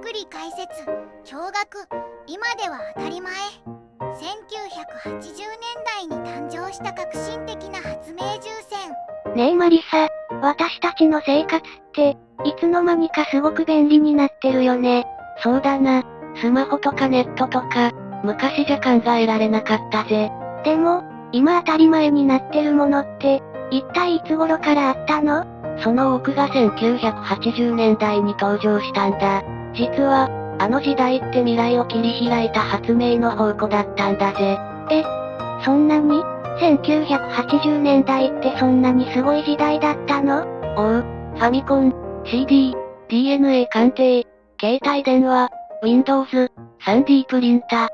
ぷり解説。驚愕。今では当たり前。1980年代に誕生した革新的な発明重線。ねえマリサ、私たちの生活って、いつの間にかすごく便利になってるよね。そうだな。スマホとかネットとか、昔じゃ考えられなかったぜ。でも、今当たり前になってるものって、一体いつ頃からあったの？その多くが1980年代に登場したんだ。実は、あの時代って未来を切り開いた発明の宝庫だったんだぜ。え、そんなに？ 1980 年代ってそんなにすごい時代だったの？おう、ファミコン、CD、DNA 鑑定、携帯電話、Windows、3D プリンタ。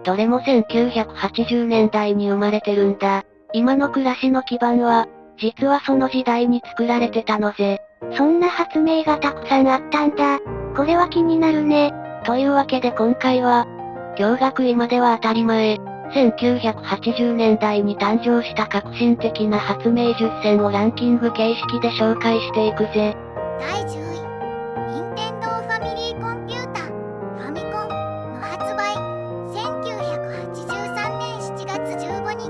どれも1980年代に生まれてるんだ。今の暮らしの基盤は、実はその時代に作られてたのぜ。そんな発明がたくさんあったんだ。これは気になるね。というわけで今回は、驚愕今では当たり前、1980年代に誕生した革新的な発明10選をランキング形式で紹介していくぜ。第10位。任天堂ファミリーコンピュータ、ファミコンの発売。1983年7月15日。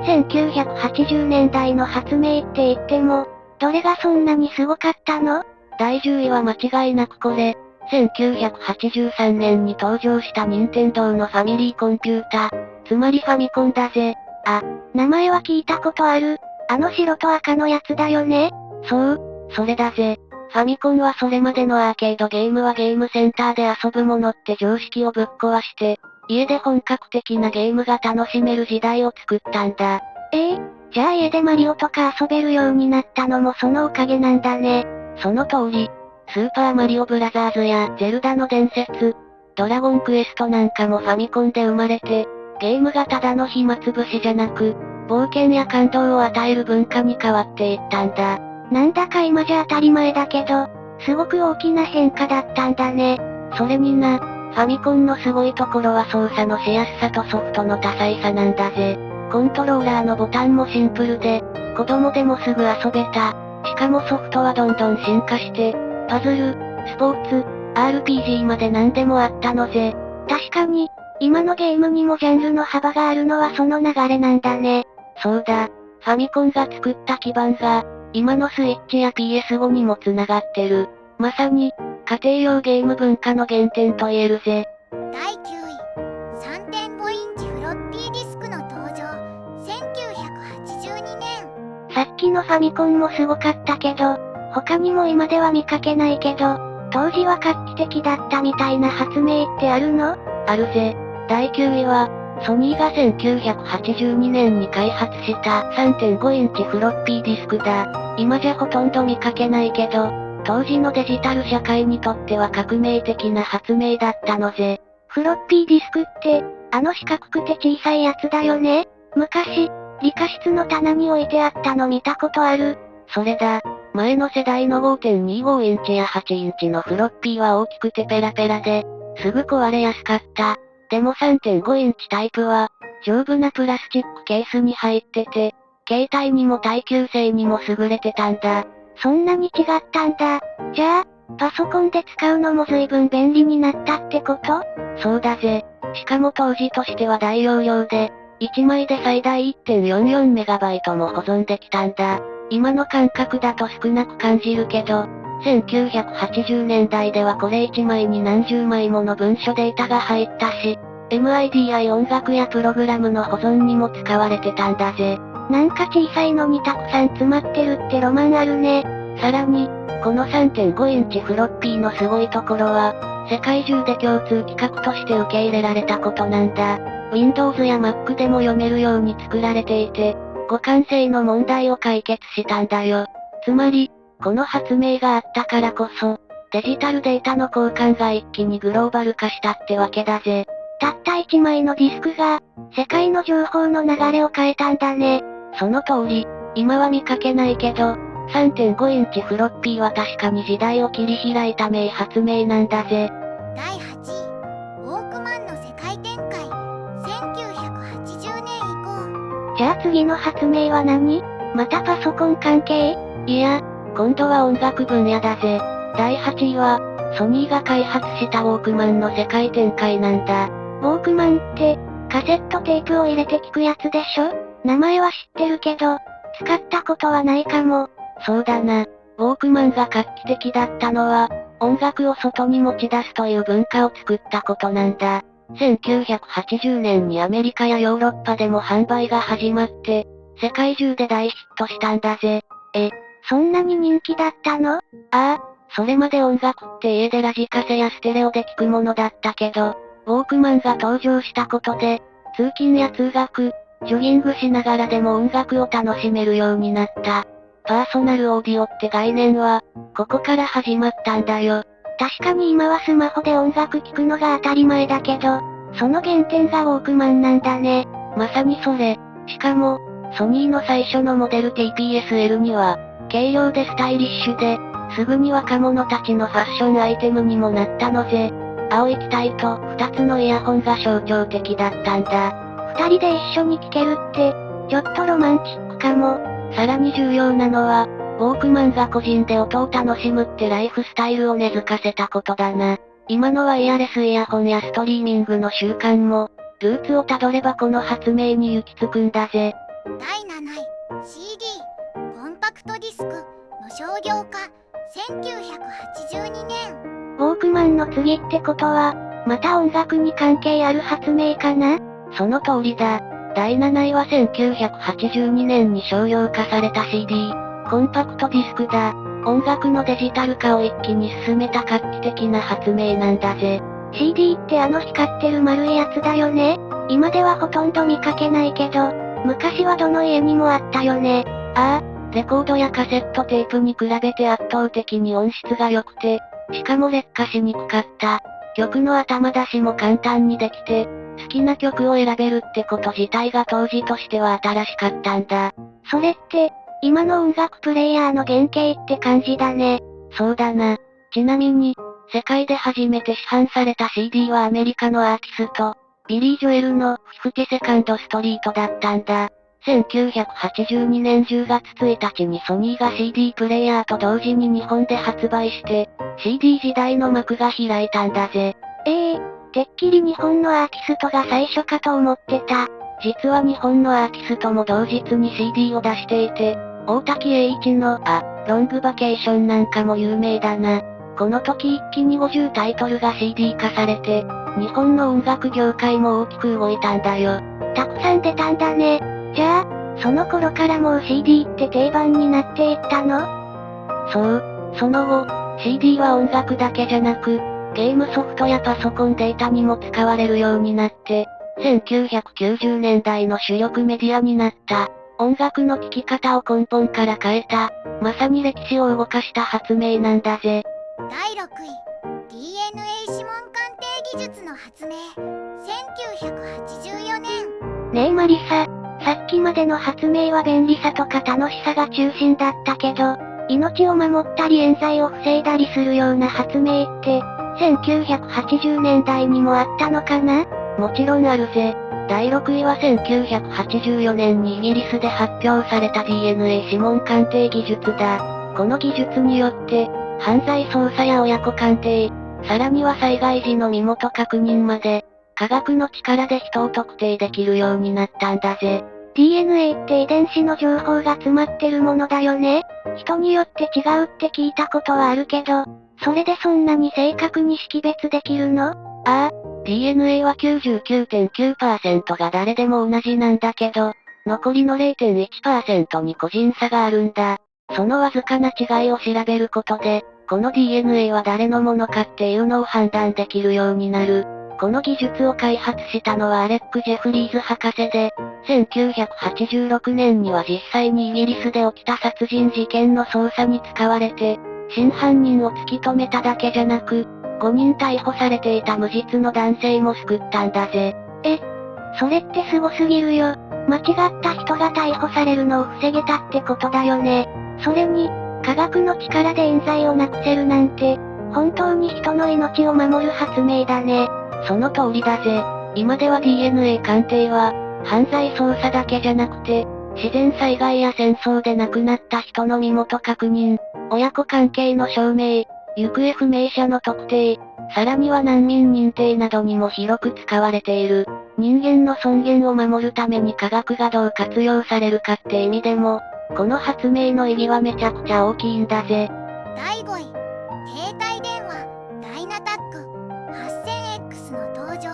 1980年代の発明って言っても、どれがそんなにすごかったの？第10位は間違いなくこれ。1983年に登場した任天堂のファミリーコンピュータ、つまりファミコンだぜ。あ、名前は聞いたことある。あの白と赤のやつだよね。そう、それだぜ。ファミコンはそれまでのアーケードゲームはゲームセンターで遊ぶものって常識をぶっ壊して、家で本格的なゲームが楽しめる時代を作ったんだ。じゃあ家でマリオとか遊べるようになったのもそのおかげなんだね。その通り。スーパーマリオブラザーズやゼルダの伝説、ドラゴンクエストなんかもファミコンで生まれて、ゲームがただの暇つぶしじゃなく、冒険や感動を与える文化に変わっていったんだ。なんだか今じゃ当たり前だけど、すごく大きな変化だったんだね。それにな、ファミコンのすごいところは操作のしやすさとソフトの多彩さなんだぜ。コントローラーのボタンもシンプルで、子供でもすぐ遊べた。しかもソフトはどんどん進化して、パズル、スポーツ、RPG まで何でもあったのぜ。確かに、今のゲームにもジャンルの幅があるのはその流れなんだね。そうだ。ファミコンが作った基盤が、今のスイッチや PS5 にも繋がってる。まさに、家庭用ゲーム文化の原点と言えるぜ。第9位。3.5 インチフロッピーディスクの登場。1982年。さっきのファミコンもすごかったけど、他にも今では見かけないけど、当時は画期的だったみたいな発明ってあるの？あるぜ。第9位は、ソニーが1982年に開発した 3.5 インチフロッピーディスクだ。今じゃほとんど見かけないけど、当時のデジタル社会にとっては革命的な発明だったのぜ。フロッピーディスクって、あの四角くて小さいやつだよね。昔、理科室の棚に置いてあったの見たことある。それだ。前の世代の 5.25 インチや8インチのフロッピーは大きくてペラペラで、すぐ壊れやすかった。でも 3.5 インチタイプは、丈夫なプラスチックケースに入ってて、携帯にも耐久性にも優れてたんだ。そんなに違ったんだ。じゃあ、パソコンで使うのも随分便利になったってこと？そうだぜ。しかも当時としては大容量で、1枚で最大 1.44MB も保存できたんだ。今の感覚だと少なく感じるけど、1980年代ではこれ1枚に何十枚もの文書データが入ったし、MIDI 音楽やプログラムの保存にも使われてたんだぜ。なんか小さいのにたくさん詰まってるってロマンあるね。さらに、この 3.5 インチフロッピーのすごいところは、世界中で共通規格として受け入れられたことなんだ。Windows や Mac でも読めるように作られていて、互換性の問題を解決したんだよ。つまり、この発明があったからこそ、デジタルデータの交換が一気にグローバル化したってわけだぜ。たった1枚のディスクが、世界の情報の流れを変えたんだね。その通り、今は見かけないけど、3.5 インチフロッピーは確かに時代を切り開いた名発明なんだぜ。第8位。ウォークマンの世界展開。1980年以降。じゃあ次の発明は何？またパソコン関係？いや、今度は音楽分野だぜ。第8位は、ソニーが開発したウォークマンの世界展開なんだ。ウォークマンって、カセットテープを入れて聞くやつでしょ？名前は知ってるけど、使ったことはないかも。そうだな。ウォークマンが画期的だったのは、音楽を外に持ち出すという文化を作ったことなんだ。1980年にアメリカやヨーロッパでも販売が始まって、世界中で大ヒットしたんだぜ。そんなに人気だったの？ああ、それまで音楽って家でラジカセやステレオで聞くものだったけど、ウォークマンが登場したことで、通勤や通学、ジョギングしながらでも音楽を楽しめるようになった。パーソナルオーディオって概念は、ここから始まったんだよ。確かに今はスマホで音楽聴くのが当たり前だけど、その原点がウォークマンなんだね。まさにそれ。しかも、ソニーの最初のモデル TPS-L には、軽量でスタイリッシュで、すぐに若者たちのファッションアイテムにもなったのぜ。青い機体と2つのイヤホンが象徴的だったんだ。二人で一緒に聴けるって、ちょっとロマンチックかも。さらに重要なのは、ウォークマンが個人で音を楽しむってライフスタイルを根付かせたことだな。今のワイヤレスイヤホンやストリーミングの習慣も、ルーツをたどればこの発明に行き着くんだぜ。第7位、CD、コンパクトディスクの商業化、1982年。ウォークマンの次ってことは、また音楽に関係ある発明かな？その通りだ。第7位は1982年に商用化された CD、コンパクトディスクだ。音楽のデジタル化を一気に進めた画期的な発明なんだぜ。CD って光ってる丸いやつだよね。今ではほとんど見かけないけど、昔はどの家にもあったよね。ああ、レコードやカセットテープに比べて圧倒的に音質が良くて、しかも劣化しにくかった。曲の頭出しも簡単にできて、好きな曲を選べるってこと自体が当時としては新しかったんだ。それって、今の音楽プレイヤーの原型って感じだね。そうだな。ちなみに、世界で初めて市販された CD はアメリカのアーティスト、ビリー・ジョエルの50セカンドストリートだったんだ。1982年10月1日にソニーが CD プレイヤーと同時に日本で発売して、CD 時代の幕が開いたんだぜ。てっきり日本のアーティストが最初かと思ってた。実は日本のアーティストも同日に CD を出していて、大滝栄一のロングバケーションなんかも有名だな。この時一気に50タイトルが CD 化されて、日本の音楽業界も大きく動いたんだよ。たくさん出たんだね。じゃあ、その頃からもう CD って定番になっていったの？そう。その後、CD は音楽だけじゃなく、ゲームソフトやパソコンデータにも使われるようになって、1990年代の主力メディアになった。音楽の聴き方を根本から変えた、まさに歴史を動かした発明なんだぜ。第6位、DNA 指紋鑑定技術の発明、1984年。ねえマリサ、さっきまでの発明は便利さとか楽しさが中心だったけど、命を守ったり冤罪を防いだりするような発明って、1980年代にもあったのかな？もちろんあるぜ。第6位は1984年にイギリスで発表された DNA 指紋鑑定技術だ。この技術によって、犯罪捜査や親子鑑定、さらには災害時の身元確認まで、科学の力で人を特定できるようになったんだぜ。DNA って遺伝子の情報が詰まってるものだよね。人によって違うって聞いたことはあるけど、それでそんなに正確に識別できるの？DNA は 99.9% が誰でも同じなんだけど、残りの 0.1% に個人差があるんだ。そのわずかな違いを調べることで、この DNA は誰のものかっていうのを判断できるようになる。この技術を開発したのはアレック・ジェフリーズ博士で、1986年には実際にイギリスで起きた殺人事件の捜査に使われて、真犯人を突き止めただけじゃなく、5人逮捕されていた無実の男性も救ったんだぜ。それってすごすぎるよ。間違った人が逮捕されるのを防げたってことだよね。それに、科学の力で冤罪をなくせるなんて、本当に人の命を守る発明だね。その通りだぜ。今では DNA 鑑定は、犯罪捜査だけじゃなくて、自然災害や戦争で亡くなった人の身元確認、親子関係の証明、行方不明者の特定、さらには難民認定などにも広く使われている。人間の尊厳を守るために科学がどう活用されるかって意味でも、この発明の意義はめちゃくちゃ大きいんだぜ。第5位、携帯電話ダイナタック 8000X の登場、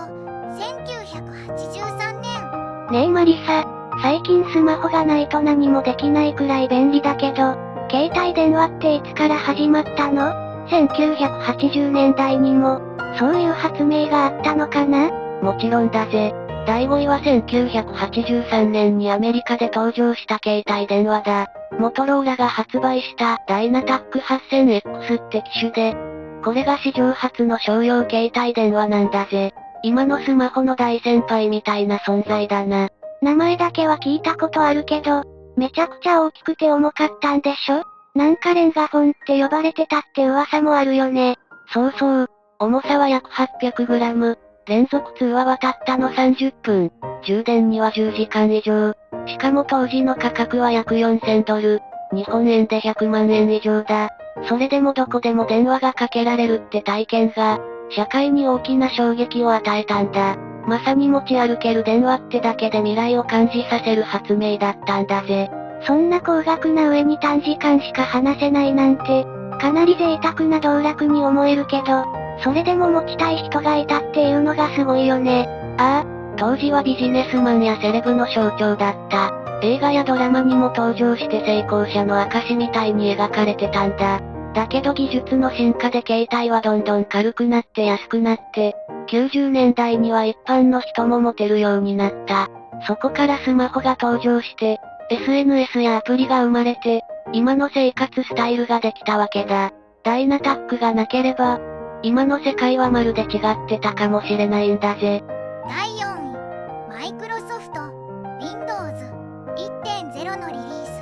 1983年。ねえマリサ、最近スマホがないと何もできないくらい便利だけど、携帯電話っていつから始まったの？ 1980 年代にも、そういう発明があったのかな？もちろんだぜ。第5位は1983年にアメリカで登場した携帯電話だ。モトローラが発売したダイナタック 8000X って機種で、これが史上初の商用携帯電話なんだぜ。今のスマホの大先輩みたいな存在だな。名前だけは聞いたことあるけど、めちゃくちゃ大きくて重かったんでしょ？なんかレンガフォンって呼ばれてたって噂もあるよね。そうそう。重さは約 800g。連続通話はたったの30分。充電には10時間以上。しかも当時の価格は約4000ドル。日本円で100万円以上だ。それでもどこでも電話がかけられるって体験が、社会に大きな衝撃を与えたんだ。まさに持ち歩ける電話ってだけで未来を感じさせる発明だったんだぜ。そんな高額な上に短時間しか話せないなんて、かなり贅沢な道楽に思えるけど、それでも持ちたい人がいたっていうのがすごいよね。ああ、当時はビジネスマンやセレブの象徴だった。映画やドラマにも登場して成功者の証みたいに描かれてたんだ。だけど技術の進化で携帯はどんどん軽くなって安くなって、90年代には一般の人も持てるようになった。そこからスマホが登場して、SNS やアプリが生まれて、今の生活スタイルができたわけだ。ダイナタックがなければ、今の世界はまるで違ってたかもしれないんだぜ。第4位、マイクロソフト Windows 1.0のリリース、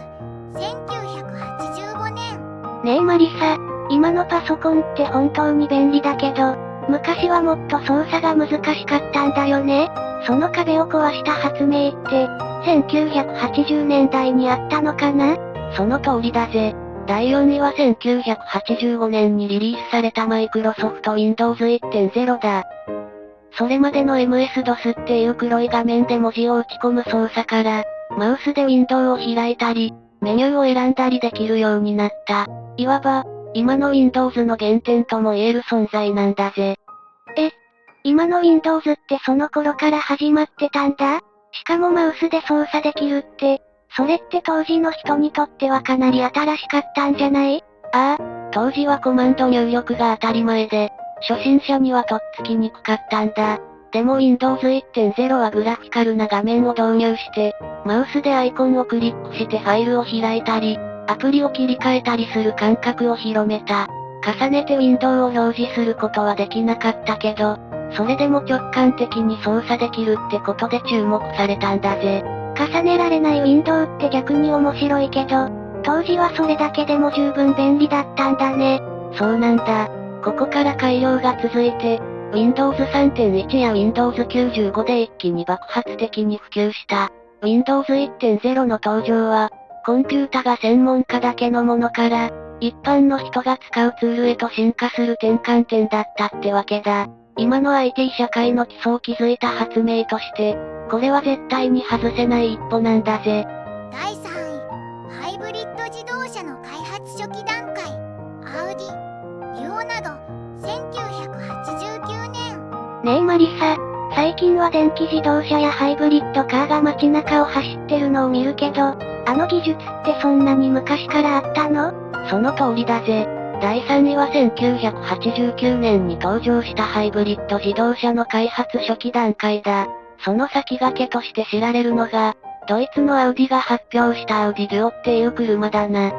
1985年。ねえマリサ、今のパソコンって本当に便利だけど、昔はもっと操作が難しかったんだよね。その壁を壊した発明って、1980年代にあったのかな？その通りだぜ。第4位は1985年にリリースされたマイクロソフト Windows 1.0 だ。それまでの MS-DOS っていう黒い画面で文字を打ち込む操作から、マウスでウィンドウを開いたり、メニューを選んだりできるようになった。いわば、今の Windows の原点とも言える存在なんだぜ。今の Windows ってその頃から始まってたんだ？しかもマウスで操作できるって、それって当時の人にとってはかなり新しかったんじゃない？ああ、当時はコマンド入力が当たり前で、初心者にはとっつきにくかったんだ。でも Windows 1.0 はグラフィカルな画面を導入して、マウスでアイコンをクリックしてファイルを開いたり、アプリを切り替えたりする感覚を広めた。重ねてウィンドウを表示することはできなかったけど、それでも直感的に操作できるってことで注目されたんだぜ。重ねられないウィンドウって逆に面白いけど、当時はそれだけでも十分便利だったんだね。そうなんだ。ここから改良が続いて、Windows 3.1 や Windows 95で一気に爆発的に普及した。Windows 1.0 の登場は、コンピュータが専門家だけのものから、一般の人が使うツールへと進化する転換点だったってわけだ。今の IT 社会の基礎を築いた発明として、これは絶対に外せない一歩なんだぜ。第3位、ハイブリッド自動車の開発初期段階、アウディ、ユオなど、1989年。ねえマリサ、最近は電気自動車やハイブリッドカーが街中を走ってるのを見るけど、あの技術ってそんなに昔からあったの？その通りだぜ。第3位は1989年に登場したハイブリッド自動車の開発初期段階だ。その先駆けとして知られるのが、ドイツのアウディが発表したアウディデュオっていう車だな。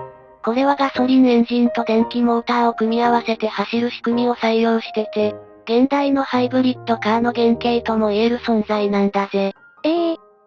これはガソリンエンジンと電気モーターを組み合わせて走る仕組みを採用してて、現代のハイブリッドカーの原型とも言える存在なんだぜ。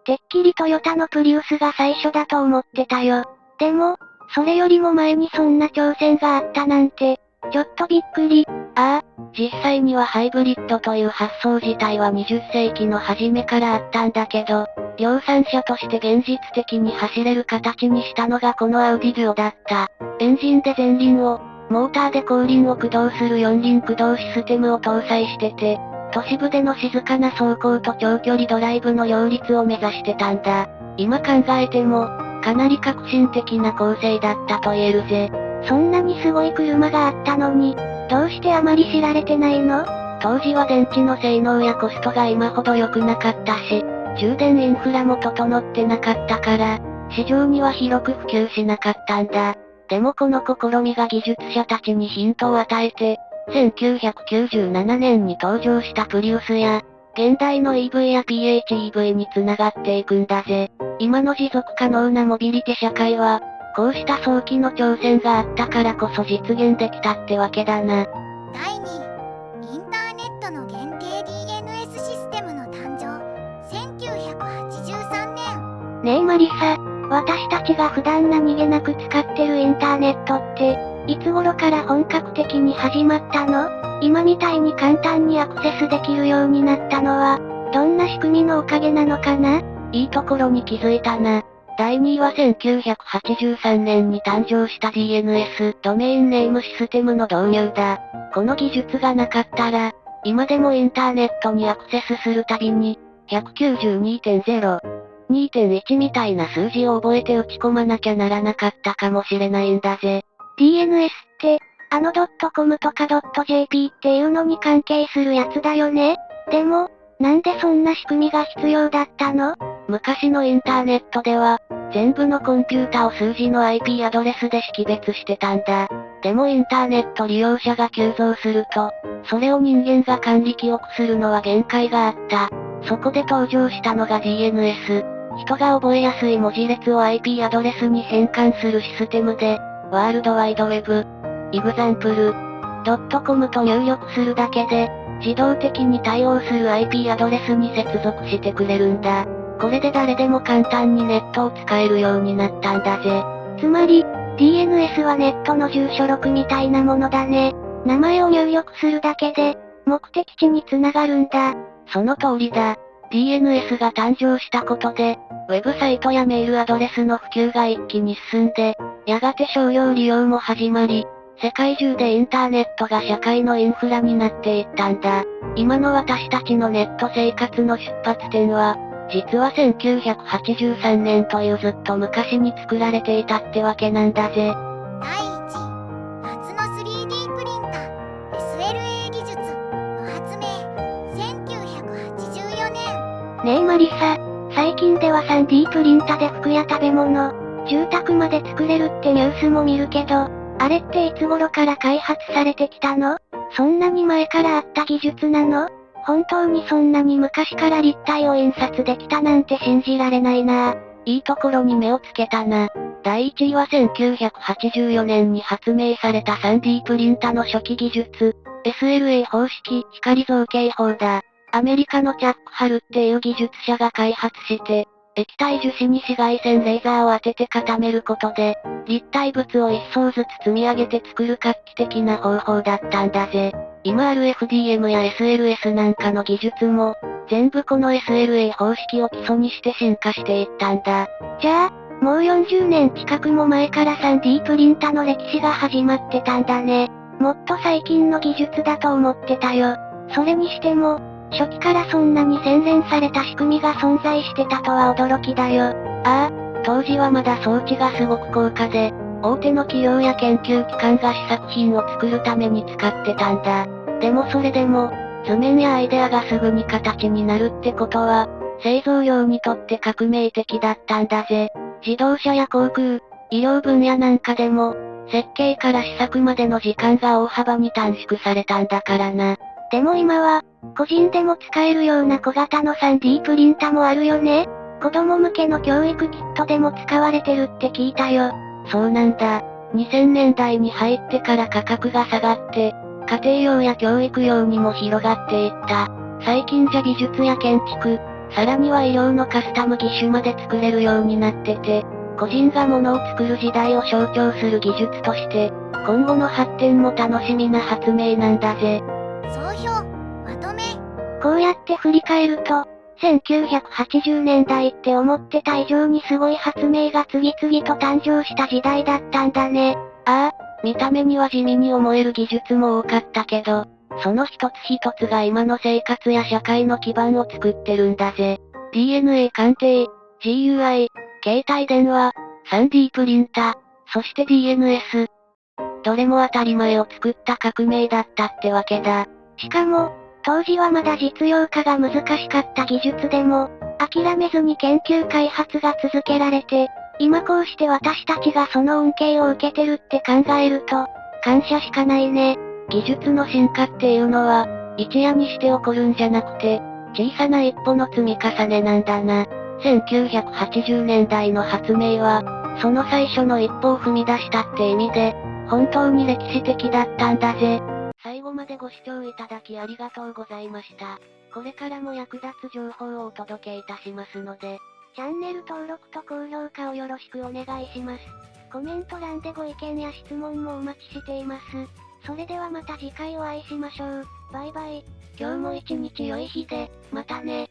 てっきりトヨタのプリウスが最初だと思ってたよ。でも、それよりも前にそんな挑戦があったなんて、ちょっとびっくり。ああ、実際にはハイブリッドという発想自体は20世紀の初めからあったんだけど、量産車として現実的に走れる形にしたのがこのアウディデュオだった。エンジンで前輪を、モーターで後輪を駆動する四輪駆動システムを搭載してて、都市部での静かな走行と長距離ドライブの両立を目指してたんだ。今考えても、かなり革新的な構成だったと言えるぜ。そんなにすごい車があったのに、どうしてあまり知られてないの？当時は電池の性能やコストが今ほど良くなかったし、充電インフラも整ってなかったから、市場には広く普及しなかったんだ。でもこの試みが技術者たちにヒントを与えて、1997年に登場したプリウスや、現代の EV や PHEV に繋がっていくんだぜ。今の持続可能なモビリティ社会は、こうした早期の挑戦があったからこそ実現できたってわけだな。第2位、インターネットの限定 DNS システムの誕生。1983年。ねえマリサ、私たちが普段何気なく使ってるインターネットって、いつ頃から本格的に始まったの？今みたいに簡単にアクセスできるようになったのは、どんな仕組みのおかげなのかな？いいところに気づいたな。第2位は1983年に誕生した DNS、ドメインネームシステムの導入だ。この技術がなかったら、今でもインターネットにアクセスするたびに、192.0、2.1 みたいな数字を覚えて打ち込まなきゃならなかったかもしれないんだぜ。DNS って、.com とか .jp っていうのに関係するやつだよね。でも、なんでそんな仕組みが必要だったの？昔のインターネットでは、全部のコンピュータを数字の IP アドレスで識別してたんだ。でもインターネット利用者が急増すると、それを人間が管理記憶するのは限界があった。そこで登場したのが DNS。人が覚えやすい文字列を IP アドレスに変換するシステムで、ワールドワイドウェブ、イグザンプル、.com と入力するだけで、自動的に対応する IP アドレスに接続してくれるんだ。これで誰でも簡単にネットを使えるようになったんだぜ。つまり、DNS はネットの住所録みたいなものだね。名前を入力するだけで、目的地に繋がるんだ。その通りだ。DNS が誕生したことで、ウェブサイトやメールアドレスの普及が一気に進んで、やがて商用利用も始まり、世界中でインターネットが社会のインフラになっていったんだ。今の私たちのネット生活の出発点は、実は1983年というずっと昔に作られていたってわけなんだぜ。第1位、初の 3D プリンター SLA 技術の発明。1984年。ねえマリサ、最近では 3D プリンタで服や食べ物、住宅まで作れるってニュースも見るけど、あれっていつ頃から開発されてきたの？そんなに前からあった技術なの？本当にそんなに昔から立体を印刷できたなんて信じられないなぁ。いいところに目をつけたな。第1位は1984年に発明された 3D プリンタの初期技術、SLA 方式光造形法だ。アメリカのチャック・ハルっていう技術者が開発して、液体樹脂に紫外線レーザーを当てて固めることで、立体物を一層ずつ積み上げて作る画期的な方法だったんだぜ。今ある FDM や SLS なんかの技術も、全部この SLA 方式を基礎にして進化していったんだ。じゃあ、もう40年近くも前から 3D プリンタの歴史が始まってたんだね。もっと最近の技術だと思ってたよ。それにしても、初期からそんなに洗練された仕組みが存在してたとは驚きだよ。ああ、当時はまだ装置がすごく高価で、大手の企業や研究機関が試作品を作るために使ってたんだ。でもそれでも、図面やアイデアがすぐに形になるってことは、製造業にとって革命的だったんだぜ。自動車や航空、医療分野なんかでも、設計から試作までの時間が大幅に短縮されたんだからな。でも今は、個人でも使えるような小型の 3D プリンタもあるよね。子供向けの教育キットでも使われてるって聞いたよ。そうなんだ。2000年代に入ってから価格が下がって、家庭用や教育用にも広がっていった。最近じゃ美術や建築、さらには医療のカスタム義手まで作れるようになってて、個人が物を作る時代を象徴する技術として、今後の発展も楽しみな発明なんだぜ。総評、まとめ。こうやって振り返ると、1980年代って思ってた以上にすごい発明が次々と誕生した時代だったんだね。ああ、見た目には地味に思える技術も多かったけど、その一つ一つが今の生活や社会の基盤を作ってるんだぜ。DNA 鑑定、GUI、携帯電話、3D プリンター、そして DNS。どれも当たり前を作った革命だったってわけだ。しかも、当時はまだ実用化が難しかった技術でも、諦めずに研究開発が続けられて、今こうして私たちがその恩恵を受けてるって考えると、感謝しかないね。技術の進化っていうのは、一夜にして起こるんじゃなくて、小さな一歩の積み重ねなんだな。1980年代の発明は、その最初の一歩を踏み出したって意味で、本当に歴史的だったんだぜ。最後までご視聴いただきありがとうございました。これからも役立つ情報をお届けいたしますので、チャンネル登録と高評価をよろしくお願いします。コメント欄でご意見や質問もお待ちしています。それではまた次回お会いしましょう。バイバイ。今日も一日良い日で、またね。